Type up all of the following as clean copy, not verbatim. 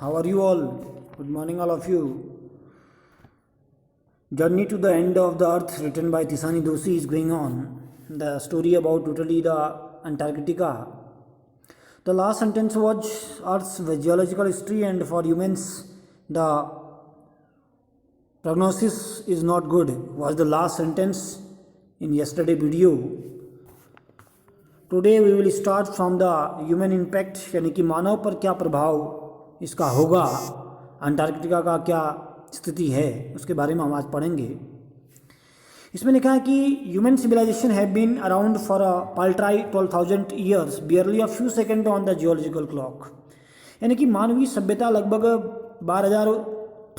How are you all? Good morning, all of you. Journey to the End of the Earth, written by Tisani Doshi, is going on. The story about totally the Antarctica. The last sentence was Earth's geological history, and for humans, the prognosis is not good. Was the last sentence in yesterday video. Today we will start from the human impact, यानी कि मानव पर क्या प्रभाव इसका होगा, Antarctica का क्या स्थिति है, उसके बारे में हम आज पढ़ेंगे। इसमें लिखा है कि human civilisation have been around for a paltry 12,000 years, barely a few second on the geological clock. यानी कि मानवीय सभ्यता लगभग 12,000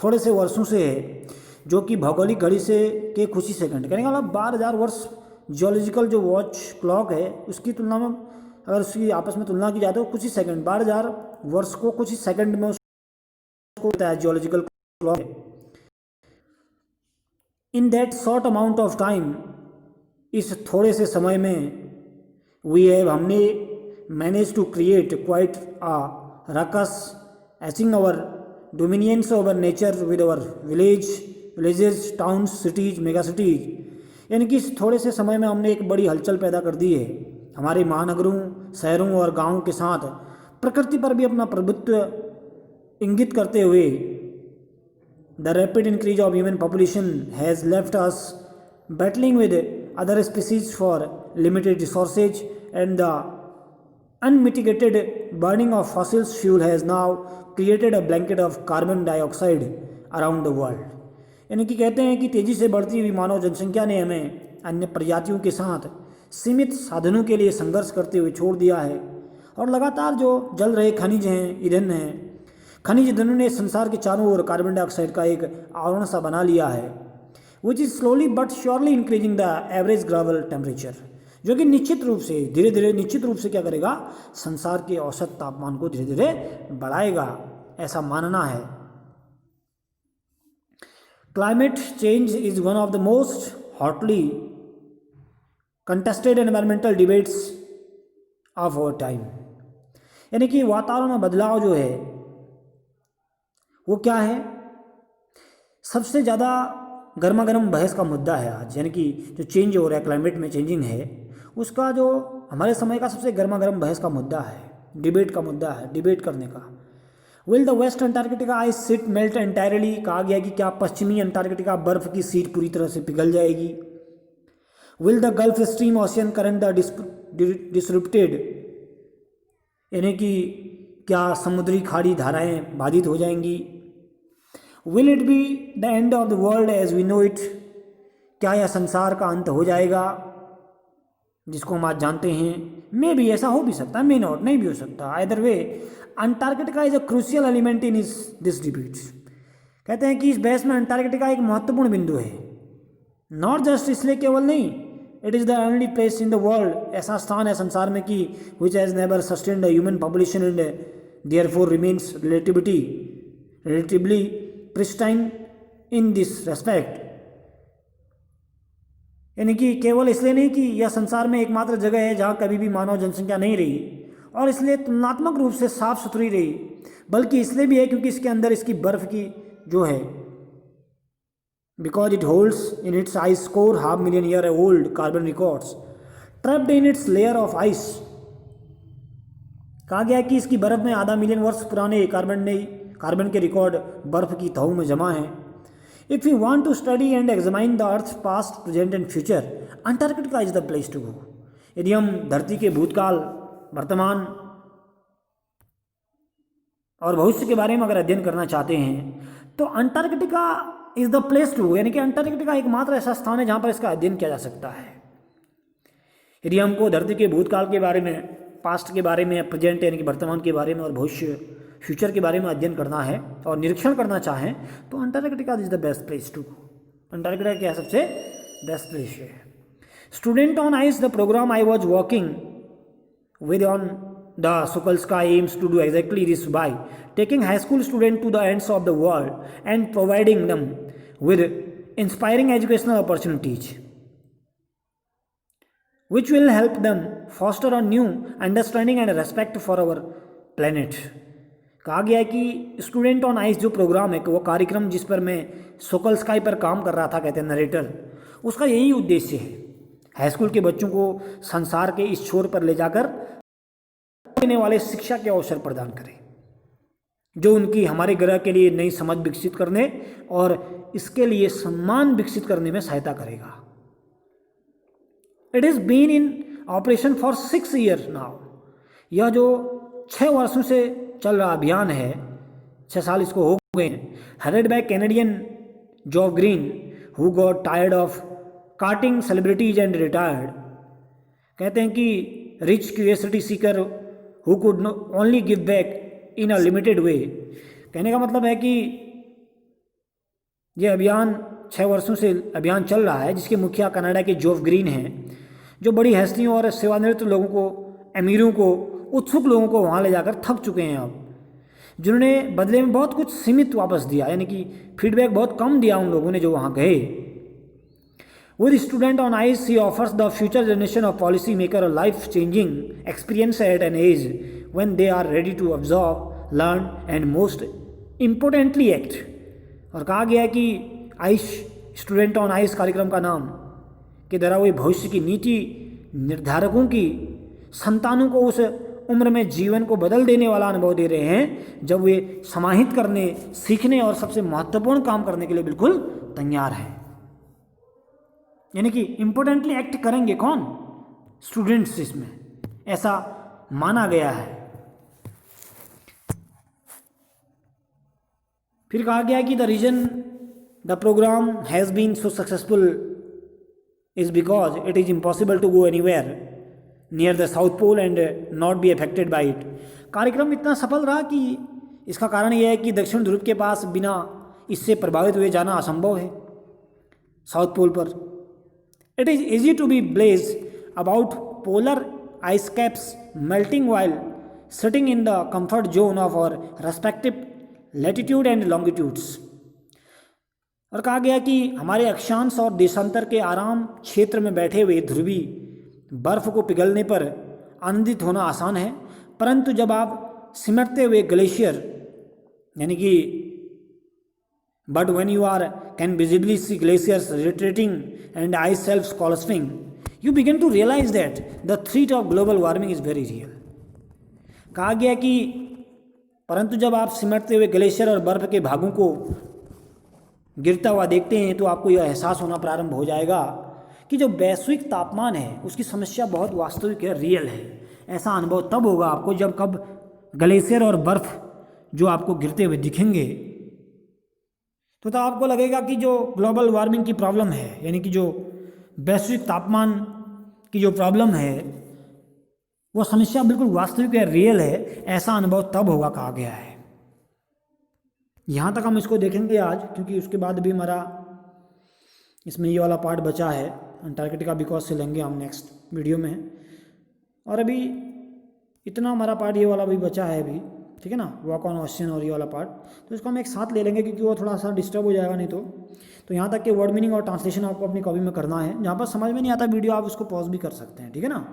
थोड़े से वर्षों से है, जो कि भौगोलिक घड़ी से के कुछ ही सेकंड, कहने का मतलब 12,000 वर्ष जियोलॉजिकल जो वॉच क्लॉक है उसकी तुलना में, अगर उसकी आपस में तुलना की जाए तो कुछ ही सेकंड, 12,000 वर्ष को कुछ ही सेकंड में उसको होता है geological clock. In that short amount of time, इस थोड़े से समय में हमने manage to create quite a ruckus etching our dominions over nature with our villages, towns, cities, mega cities. यानी कि इस थोड़े से समय में हमने एक बड़ी हलचल पैदा कर दी है हमारे महानगरों, शहरों और गांवों के साथ, प्रकृति पर भी अपना प्रभुत्व इंगित करते हुए। The rapid increase of human population has left us battling with other species for limited resources, and the unmitigated burning of fossil fuel has now created a blanket of carbon dioxide around the world। यानी कि कहते हैं कि तेज़ी से बढ़ती हुई मानव जनसंख्या ने हमें अन्य प्रजातियों के साथ सीमित साधनों के लिए संघर्ष करते हुए छोड़ दिया है, और लगातार जो जल रहे खनिज हैं, ईंधन हैं, खनिज ईंधनों ने संसार के चारों ओर कार्बन डाइऑक्साइड का एक आवरण सा बना लिया है, which is slowly but surely increasing the average global temperature, जो कि निश्चित रूप से धीरे धीरे निश्चित रूप से क्या करेगा, संसार के औसत तापमान को धीरे धीरे बढ़ाएगा, ऐसा मानना है। Climate change is one of the most hotly contested environmental debates of our time. यानी कि वातावरण में बदलाव जो है वो क्या है, सबसे ज़्यादा गर्मा गर्म बहस का मुद्दा है आज। यानी कि जो चेंज हो रहा है, क्लाइमेट में चेंजिंग है, उसका जो हमारे समय का सबसे गर्मा गर्म बहस का मुद्दा है, डिबेट का मुद्दा है, डिबेट करने का। Will the West Antarctica ice sheet melt entirely, कहा गया कि क्या पश्चिमी अंटार्कटिका बर्फ की सीट पूरी तरह से पिघल जाएगी। Will the Gulf Stream ocean current the disrupted, यानी कि क्या समुद्री खाड़ी धाराएं बाधित हो जाएंगी। Will it be the end of the world as we know it, क्या यह संसार का अंत हो जाएगा जिसको हम आज जानते हैं। मे भी ऐसा हो भी सकता है, मे नॉट, नहीं भी हो सकता। Either way Antarctica is a crucial element in this debate. कहते हैं कि इस बहस में अंटार्कटिका एक महत्वपूर्ण बिंदु है, नॉट जस्ट इसलिए केवल नहीं, it is the only place in the world, ऐसा स्थान है संसार में कि which has never sustained human population and therefore remains relatively pristine in this respect. यानी कि केवल इसलिए नहीं कि यह संसार में एकमात्र जगह है जहाँ कभी भी मानव जनसंख्या नहीं रही और इसलिए तुलनात्मक रूप से साफ सुथरी रही, बल्कि इसलिए भी है क्योंकि इसके अंदर इसकी बर्फ की जो है, because it holds in its ice core 500,000 year old carbon records trapped in its layer of ice. कहा गया कि इसकी बर्फ में आधा मिलियन वर्ष पुराने कार्बन के रिकॉर्ड बर्फ की तहों में जमा हैं। If you want to study and examine the Earth's past, present and future, Antarctica is the place to go। यदि हम धरती के भूतकाल, वर्तमान और भविष्य के बारे में अगर अध्ययन करना चाहते हैं तो Antarctica is the place to go, यानी कि अंटार्कटिका एकमात्र ऐसा स्थान है जहाँ पर इसका अध्ययन किया जा सकता है। यदि हमको धरती के भूतकाल के बारे में, पास्ट के बारे में, प्रेजेंट यानी कि वर्तमान के बारे में और भविष्य फ्यूचर के बारे में अध्ययन करना है और निरीक्षण करना चाहें तो Antarctica is the best place to go. Antarctica क्या सबसे बेस्ट प्लेस है। Student on ice, the program I was working with on the Sokolska aims to do exactly this by taking high school students to the ends of the world and providing them with inspiring educational opportunities which will help them foster a new understanding and respect for our planet। कहा गया है कि student on ice जो programme है, वो कार्यक्रम जिस पर मैं सोकल स्काई पर काम कर रहा था, कहते हैं नरेटर, उसका यही उद्देश्य है, हाई स्कूल के बच्चों को संसार के इस छोर पर ले जाकर देने वाले शिक्षा के अवसर प्रदान करें, जो उनकी हमारे ग्रह के लिए नई समझ विकसित करने और इसके लिए सम्मान विकसित करने में सहायता करेगा। It is been in operation for 6 year now. यह जो 6 वर्षों से चल रहा अभियान है, 6 साल इसको हो गए हैं, headed by Canadian Geoff Green who got tired of carting celebrities and retired. कहते हैं कि rich curiosity seeker who could only give back in a limited way. कहने का मतलब है कि यह अभियान 6 वर्षों से अभियान चल रहा है, जिसके मुखिया कनाडा के जॉफ ग्रीन हैं, जो बड़ी हस्तियों और सेवानिवृत्त लोगों को, अमीरों को, उत्सुक लोगों को वहाँ ले जाकर थक चुके हैं अब, जिन्होंने बदले में बहुत कुछ सीमित वापस दिया, यानी कि फीडबैक बहुत कम दिया उन लोगों ने जो वहाँ गए। With student on ice he offers the future generation of policy maker a life changing experience at an age when they are ready to observe, learn and most importantly act. और कहा गया है कि आइस स्टूडेंट ऑन आइस कार्यक्रम का नाम के द्वारा वे भविष्य की नीति निर्धारकों की संतानों को उस उम्र में जीवन को बदल देने वाला अनुभव दे रहे हैं जब वे समाहित करने, सीखने और सबसे महत्वपूर्ण काम करने के लिए बिल्कुल तैयार हैं। यानी कि इम्पोर्टेंटली एक्ट करेंगे कौन? स्टूडेंट्स इसमें, ऐसा माना गया है। फिर कहा गया कि the reason the program has been so successful is because it is impossible to go anywhere near the South Pole and not be affected by it। कार्यक्रम इतना सफल रहा कि इसका कारण यह है कि दक्षिण ध्रुव के पास बिना इससे प्रभावित हुए जाना असंभव है साउथ पोल पर। It is easy to be blaze about polar ice caps melting while sitting in the comfort zone of our respective latitude and longitudes। और कहा गया कि हमारे अक्षांश और देशांतर के आराम क्षेत्र में बैठे हुए ध्रुवी बर्फ को पिघलने पर आनंदित होना आसान है, परंतु जब आप सिमटते हुए ग्लेशियर, यानी कि but when you are can visibly see glaciers retreating and ice shelves collapsing you begin to realise that the threat of global warming is very real. कहा गया कि परंतु जब आप सिमटते हुए ग्लेशियर और बर्फ के भागों को गिरता हुआ देखते हैं तो आपको यह एहसास होना प्रारंभ हो जाएगा कि जो वैश्विक तापमान है उसकी समस्या बहुत वास्तविक है, रियल है। ऐसा अनुभव तब होगा आपको जब कब ग्लेशियर और बर्फ़ जो आपको गिरते हुए दिखेंगे, तो आपको लगेगा कि जो ग्लोबल वार्मिंग की प्रॉब्लम है, यानी कि जो वैश्विक तापमान की जो प्रॉब्लम है वो समस्या बिल्कुल वास्तविक है, रियल है। ऐसा अनुभव तब होगा, कहा गया है। यहाँ तक हम इसको देखेंगे आज, क्योंकि उसके बाद भी हमारा इसमें ये वाला पार्ट बचा है अंटार्कटिका बिकॉज से लेंगे हम नेक्स्ट वीडियो में। और अभी इतना हमारा पार्ट ये वाला भी बचा है अभी, ठीक है ना, वॉक ऑन ओशन और ये वाला पार्ट, तो इसको हम एक साथ ले लेंगे क्योंकि वो थोड़ा सा डिस्टर्ब हो जाएगा नहीं तो यहाँ तक कि वर्ड मीनिंग और ट्रांसलेशन आपको अपनी कॉपी में करना है। जहाँ पर समझ में नहीं आता वीडियो आप उसको पॉज भी कर सकते हैं, ठीक है ना।